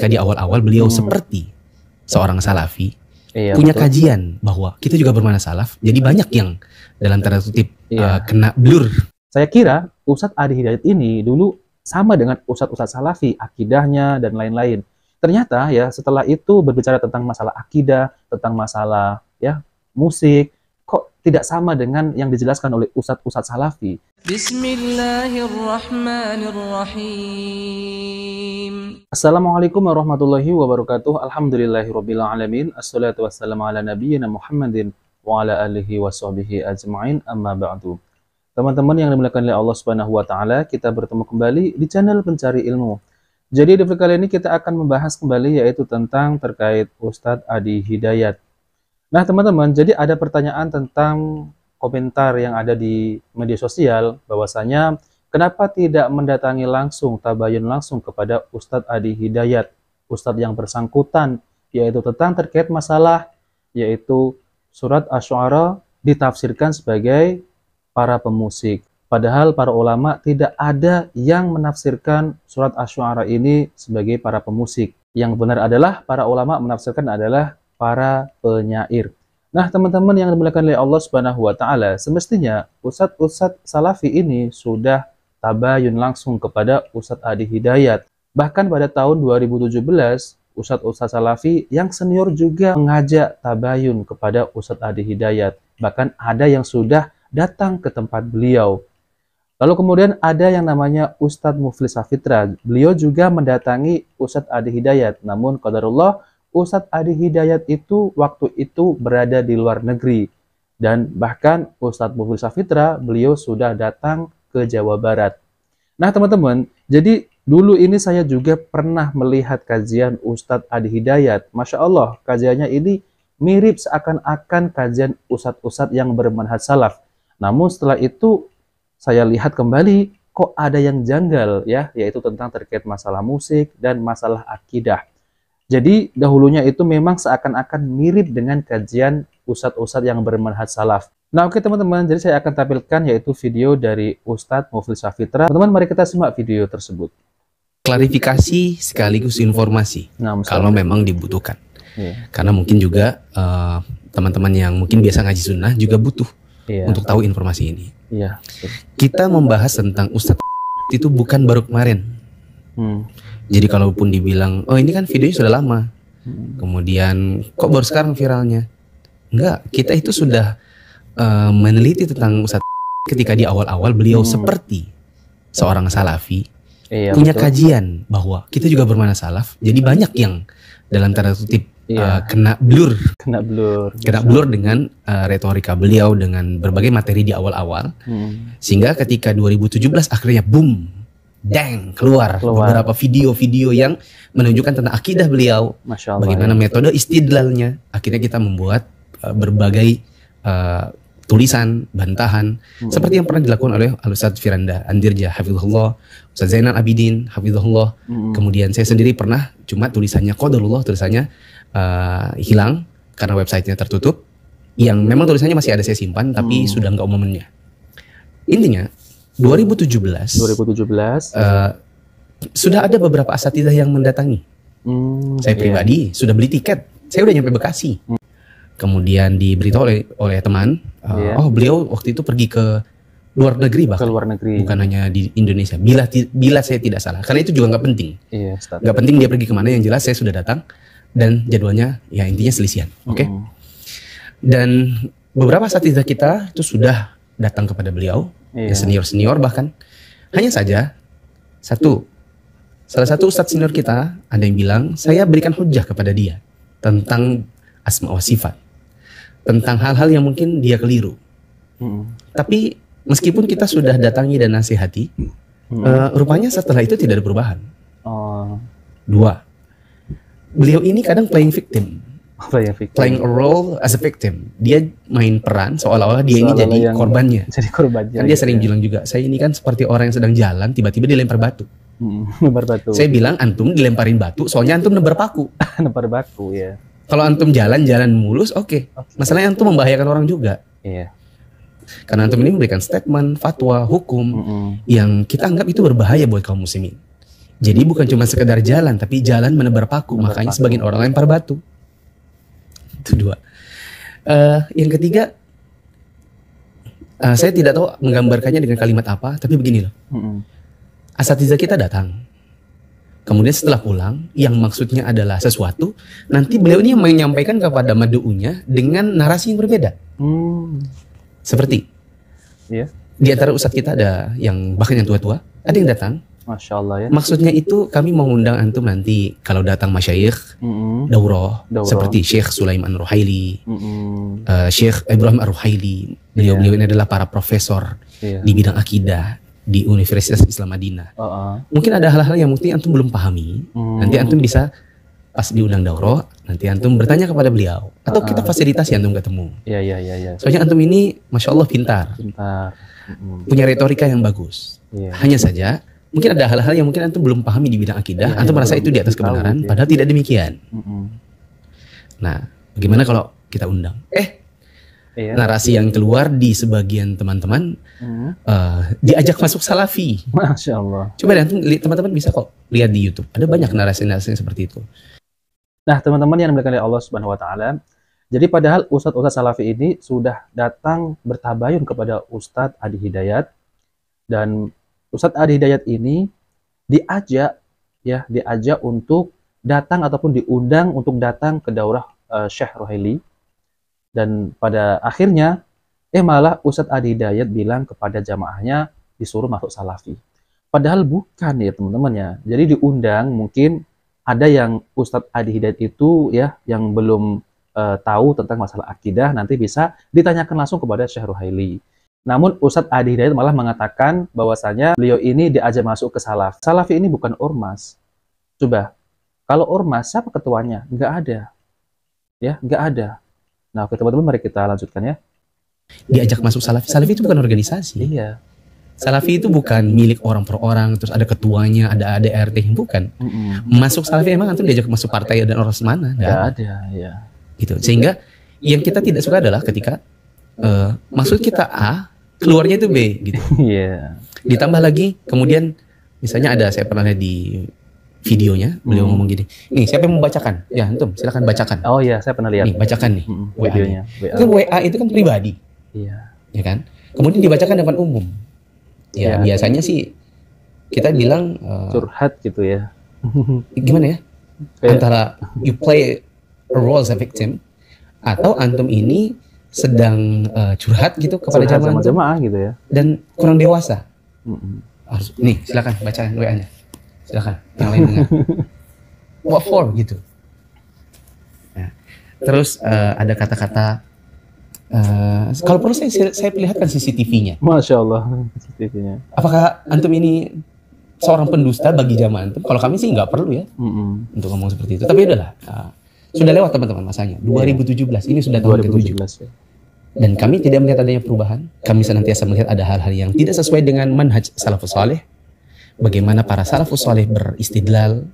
ketika di awal-awal beliau seperti seorang salafi, betul. punya kajian bahwa kita juga bermakna salaf, jadi banyak yang dalam tanda kutip kena blur. Saya kira Ustadz Adi Hidayat ini dulu sama dengan Ustadz Salafi, akidahnya dan lain-lain. Ternyata ya setelah itu berbicara tentang masalah akidah, tentang masalah ya musik, kok tidak sama dengan yang dijelaskan oleh Ustadz Salafi. Bismillahirrahmanirrahim. Assalamualaikum warahmatullahi wabarakatuh. Alhamdulillahirabbil alamin. Assalatu wassalamu ala nabiyyina Muhammadin wa ala alihi washabbihi ajma'in. Amma ba'du. Teman-teman yang dimuliakan oleh Allah Subhanahu wa taala, kita bertemu kembali di channel Pencari Ilmu. Jadi di video kali ini kita akan membahas kembali yaitu tentang terkait Ustadz Adi Hidayat. Nah, teman-teman, jadi ada pertanyaan tentang komentar yang ada di media sosial bahwasanya kenapa tidak mendatangi langsung, tabayun langsung kepada Ustadz Adi Hidayat, Ustadz yang bersangkutan, yaitu tentang terkait masalah yaitu surat Asy-Syu'ara ditafsirkan sebagai para pemusik. Padahal para ulama tidak ada yang menafsirkan surat Asy-Syu'ara ini sebagai para pemusik. Yang benar adalah para ulama menafsirkan adalah para penyair. Nah, teman-teman yang dimuliakan oleh Allah Subhanahu wa taala, semestinya Ustadz Salafi ini sudah tabayun langsung kepada Ustadz Adi Hidayat. Bahkan pada tahun 2017, Ustadz Salafi yang senior juga mengajak tabayun kepada Ustadz Adi Hidayat. Bahkan ada yang sudah datang ke tempat beliau. Lalu kemudian ada yang namanya Ustadz Muflis Safitra. Beliau juga mendatangi Ustadz Adi Hidayat. Namun qadarullah, Ustadz Adi Hidayat itu waktu itu berada di luar negeri. Dan bahkan Ustadz Muflis Safitra, beliau sudah datang ke Jawa Barat. Nah, teman-teman, jadi dulu ini saya juga pernah melihat kajian Ustadz Adi Hidayat. Masya Allah, kajiannya ini mirip seakan-akan kajian ustadz-ustadz yang bermanhaj salaf. Namun setelah itu saya lihat kembali kok ada yang janggal ya, yaitu tentang terkait masalah musik dan masalah akidah. Jadi dahulunya itu memang seakan-akan mirip dengan kajian ustadz-ustadz yang bermanhaj salaf. Nah, oke teman-teman, jadi saya akan tampilkan yaitu video dari Ustadz Muflis Safitra. Teman-teman, mari kita simak video tersebut. Klarifikasi sekaligus informasi kalau memang dibutuhkan. Karena mungkin juga teman-teman yang mungkin biasa ngaji sunnah juga butuh untuk tahu informasi ini. Kita membahas tentang Ustadz itu bukan baru kemarin. Jadi kalaupun dibilang, oh ini kan videonya sudah lama, kemudian kok baru sekarang viralnya? Enggak, kita itu sudah meneliti tentang Ustadz ketika di awal-awal beliau seperti seorang salafi, punya kajian bahwa kita juga bermakna salaf. Jadi banyak yang dalam tanda kutip kena blur dengan retorika beliau dengan berbagai materi di awal-awal, sehingga ketika 2017 akhirnya boom, dang, keluar beberapa video-video yang menunjukkan tentang akidah beliau, bagaimana metode istidlalnya. Akhirnya kita membuat berbagai tulisan, bantahan, seperti yang pernah dilakukan oleh Al-Ustadz Firanda Andirja hafizahullah, Ustadz Zainal Abidin hafizahullah. Kemudian saya sendiri pernah, cuma tulisannya qadarullah, tulisannya hilang karena websitenya tertutup. Yang memang tulisannya masih ada saya simpan, tapi sudah nggak momennya. Intinya 2017 sudah ada beberapa asatidzah yang mendatangi. Saya pribadi sudah beli tiket, saya udah nyampe Bekasi. Kemudian diberitahu oleh teman, oh beliau waktu itu pergi ke luar negeri, bahkan bukan hanya di Indonesia. Bila saya tidak salah, karena itu juga nggak penting. Nggak penting dia pergi kemana, yang jelas saya sudah datang dan jadwalnya ya intinya selisihan. Oke. Dan beberapa asatidzah kita itu sudah datang kepada beliau, ya senior bahkan. Hanya saja salah satu ustadz senior kita ada yang bilang, saya berikan hujjah kepada dia tentang asma wa sifat, tentang hal-hal yang mungkin dia keliru. Tapi meskipun kita sudah datangi dan nasihati, rupanya setelah itu tidak ada perubahan. Dua, beliau ini kadang playing victim, playing a role as a victim. Dia main peran seolah-olah dia ini jadi korbannya. Kan dia sering bilang juga, saya ini kan seperti orang yang sedang jalan tiba-tiba dilempar batu. Saya bilang antum dilemparin batu soalnya antum nebar paku. Nebar baku ya. Kalau antum jalan mulus, oke. Masalahnya antum membahayakan orang juga. Karena antum ini memberikan statement, fatwa, hukum yang kita anggap itu berbahaya buat kaum muslimin. Jadi bukan cuma sekedar jalan, tapi jalan menebar paku. Makanya sebagian orang lempar batu. Itu dua. Yang ketiga, saya tidak tahu menggambarkannya dengan kalimat apa, tapi begini loh. Asatidzah kita datang. Kemudian setelah pulang, yang maksudnya adalah sesuatu, nanti beliau ini menyampaikan kepada madu'unya dengan narasi yang berbeda. Seperti, di antara ustadz kita ada yang bahkan yang tua-tua, ada yang datang. Masya Allah ya. Maksudnya itu kami mau undang antum nanti kalau datang masyayikh, daurah, seperti Syekh Sulaiman Ruhaili, Syekh Ibrahim Ar-Ruhaili. Beliau-beliau ini adalah para profesor di bidang akidah di Universitas Islam Madinah. Mungkin ada hal-hal yang mungkin antum belum pahami. Nanti antum bisa pas diundang daurah, nanti antum bertanya kepada beliau atau kita fasilitasi antum ketemu. Iya. Soalnya antum ini masya Allah pintar. Punya retorika yang bagus. Hanya saja mungkin ada hal-hal yang mungkin antum belum pahami di bidang akidah, antum merasa itu di atas kebenaran, padahal tidak demikian. Nah, bagaimana kalau kita undang? Narasi yang keluar di sebagian teman-teman diajak masuk salafi. Masya Allah. Coba deh, teman-teman bisa kok lihat di YouTube. Ada banyak narasi-narasi seperti itu. Nah, teman-teman yang dimuliakan oleh Allah Subhanahu Wa Taala, jadi padahal ustadz-ustadz salafi ini sudah datang bertabayun kepada Ustadz Adi Hidayat, dan Ustadz Adi Hidayat ini diajak untuk datang ataupun diundang untuk datang ke daurah Syekh Ruhaili, dan pada akhirnya malah Ustadz Adi Hidayat bilang kepada jamaahnya disuruh masuk salafi. Padahal bukan ya teman-teman ya. Jadi diundang, mungkin ada yang Ustadz Adi Hidayat itu ya yang belum tahu tentang masalah akidah, nanti bisa ditanyakan langsung kepada Syekh Ruhaili. Namun Ustadz Adi Hidayat malah mengatakan bahwasanya beliau ini diajak masuk ke salafi. Salafi ini bukan ormas. Coba, kalau ormas siapa ketuanya? Nggak ada. Ya, nggak ada. Nah, oke teman-teman, mari kita lanjutkan ya. Diajak masuk salafi. Salafi itu bukan organisasi. Iya. Salafi itu bukan milik orang per orang, terus ada ketuanya, ada ADRT, bukan. Masuk salafi emang antum diajak masuk partai dan orang mana? Nggak ada, ya. Gitu. Sehingga yang kita tidak suka adalah ketika maksud kita A, keluarnya itu B, gitu. Ditambah lagi, kemudian misalnya ada, saya pernah lihat di videonya, beliau ngomong gini, nih siapa yang membacakan? Ya antum, silakan bacakan. Oh iya, saya pernah lihat. Nih, bacakan nih, videonya. Kan WA itu kan pribadi. Iya. Ya kan? Kemudian dibacakan depan umum. Ya, biasanya sih kita bilang curhat gitu ya. Gimana ya? Antara you play a role as a victim atau antum ini sedang curhat gitu kepada jamaah gitu ya. Dan kurang dewasa. Nih, silakan bacakan WA-nya. Silakan, yang lain dengar. What for gitu. Nah, terus ada kata-kata kalau perlu saya perlihatkan CCTV-nya. Masya Allah, CCTV-nya. Apakah antum ini seorang pendusta bagi jamaah antum? Kalau kami sih nggak perlu ya untuk ngomong seperti itu. Tapi udahlah, sudah lewat teman-teman masanya. 2017 ini sudah tahun ke-7. Dan kami tidak melihat adanya perubahan. Kami senantiasa melihat ada hal-hal yang tidak sesuai dengan manhaj salafus saleh. Bagaimana para salafus saleh beristidlal.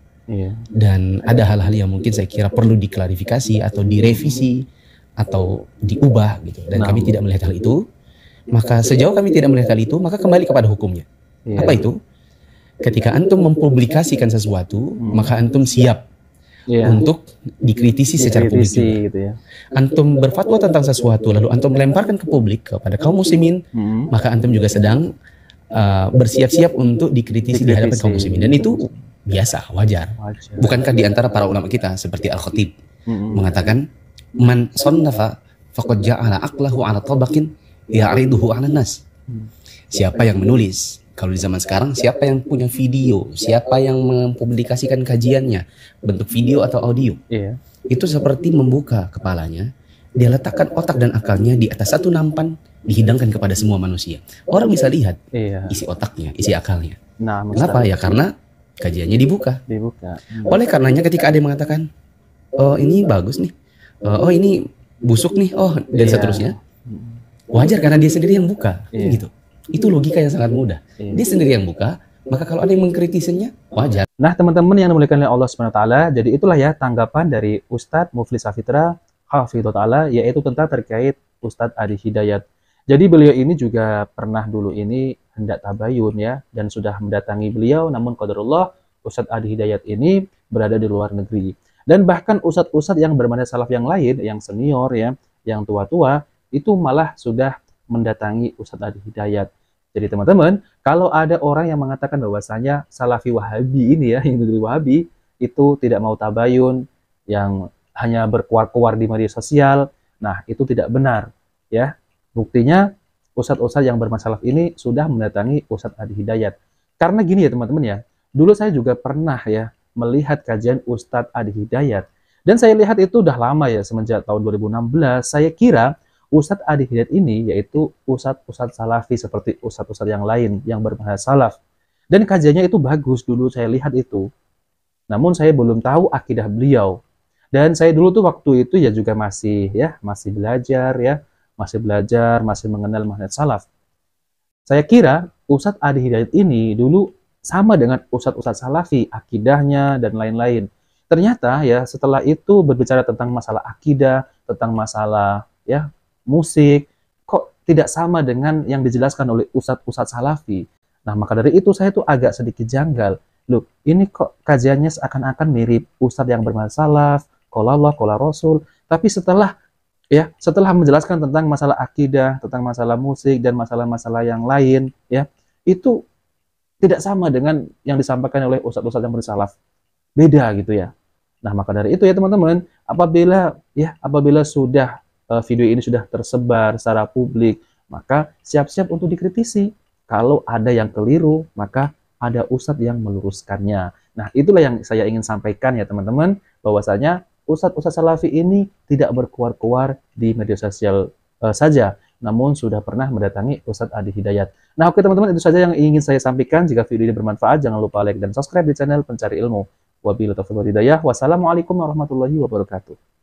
Dan ada hal-hal yang mungkin saya kira perlu diklarifikasi atau direvisi atau diubah gitu. Dan kami tidak melihat hal itu. Maka sejauh kami tidak melihat hal itu, maka kembali kepada hukumnya. Apa itu? Ketika antum mempublikasikan sesuatu, maka antum siap untuk dikritisi secara publik gitu ya. Antum berfatwa tentang sesuatu lalu antum melemparkan ke publik kepada kaum muslimin, maka antum juga sedang bersiap-siap untuk dikritisi di hadapan kaum muslimin, dan itu biasa, wajar. Bukankah di antara para ulama kita seperti Al-Khatib mengatakan man sannafa faqad ja'ala aqlahu 'ala tabaqin ya'riduhu 'ala nas. Siapa yang menulis, kalau di zaman sekarang siapa yang punya video, siapa yang mempublikasikan kajiannya bentuk video atau audio, itu seperti membuka kepalanya, dia letakkan otak dan akalnya di atas satu nampan, dihidangkan kepada semua manusia. Orang bisa lihat isi otaknya, isi akalnya. Kenapa? Ya karena kajiannya dibuka. Oleh karenanya ketika ada yang mengatakan, oh ini bagus nih, oh ini busuk nih, oh dan seterusnya, wajar karena dia sendiri yang buka, gitu. Itu logika yang sangat mudah. Dia sendiri yang buka, maka kalau ada yang mengkritisinya, wajar. Nah teman-teman yang dimuliakan oleh Allah Subhanahu Wa Taala, jadi itulah ya tanggapan dari Ustadz Muflis Safitra Hafidhullah Ta'ala, yaitu tentang terkait Ustadz Adi Hidayat. Jadi beliau ini juga pernah dulu ini hendak tabayun ya, dan sudah mendatangi beliau, namun qadarullah Ustadz Adi Hidayat ini berada di luar negeri. Dan bahkan ustadz-ustadz yang bermanhaj salaf yang lain, yang senior ya, yang tua-tua, itu malah sudah mendatangi Ustadz Adi Hidayat. Jadi teman-teman, kalau ada orang yang mengatakan bahwasanya Salafi Wahabi ini ya, yang dari Wahabi, itu tidak mau tabayun, yang hanya berkuar-kuar di media sosial, nah itu tidak benar ya. Buktinya ustadz-ustadz yang bermasalah ini sudah mendatangi Ustadz Adi Hidayat. Karena gini ya teman-teman ya, dulu saya juga pernah ya melihat kajian Ustadz Adi Hidayat. Dan saya lihat itu udah lama ya, semenjak tahun 2016. Saya kira Ustadz Adi Hidayat ini yaitu ustadz-ustadz salafi seperti ustadz-ustadz yang lain yang bermanhaj salaf. Dan kajiannya itu bagus, dulu saya lihat itu. Namun saya belum tahu akidah beliau. Dan saya dulu tuh waktu itu ya juga masih belajar ya, masih mengenal manhaj salaf. Saya kira Ustadz Adi Hidayat ini dulu sama dengan ustadz-ustadz salafi, akidahnya dan lain-lain. Ternyata ya setelah itu berbicara tentang masalah akidah, tentang masalah ya musik, kok tidak sama dengan yang dijelaskan oleh ustadz-ustadz salafi. Nah, maka dari itu saya tuh agak sedikit janggal. Loh, ini kok kajiannya seakan-akan mirip ustadz yang bermanhaj salaf, qala Allah, qala Rasul, tapi setelah menjelaskan tentang masalah akidah, tentang masalah musik dan masalah-masalah yang lain, ya, itu tidak sama dengan yang disampaikan oleh ustadz-ustadz yang bersalaf. Beda gitu ya. Nah, maka dari itu ya teman-teman, apabila sudah video ini sudah tersebar secara publik, maka siap-siap untuk dikritisi. Kalau ada yang keliru, maka ada ustadz yang meluruskannya. Nah, itulah yang saya ingin sampaikan ya teman-teman, bahwasanya ustadz-ustadz salafi ini tidak berkuar-kuar di media sosial saja, namun sudah pernah mendatangi Ustadz Adi Hidayat. Nah, oke teman-teman, itu saja yang ingin saya sampaikan. Jika video ini bermanfaat, jangan lupa like dan subscribe di channel Pencari Ilmu. Wabillahi taufiq wal hidayah. Wassalamualaikum warahmatullahi wabarakatuh.